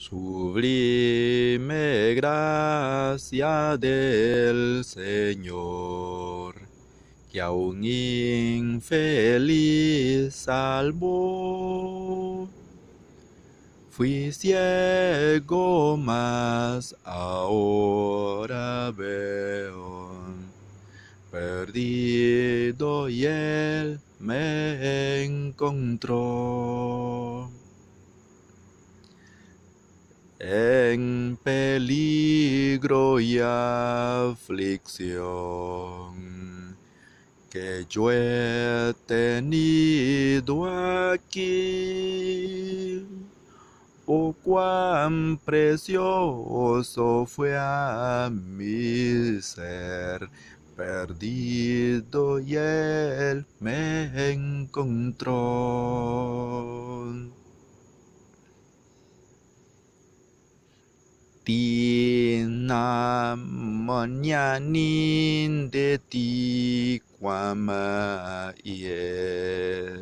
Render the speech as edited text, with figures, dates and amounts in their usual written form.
Sublime gracia del Señor, que a un infeliz salvó. Fui ciego, mas ahora veo, perdido y él me encontró. En peligro y aflicción que yo he tenido aquí, oh cuán precioso fue a mi ser perdido y él me encontró. Tina manyanin de ti kwama ye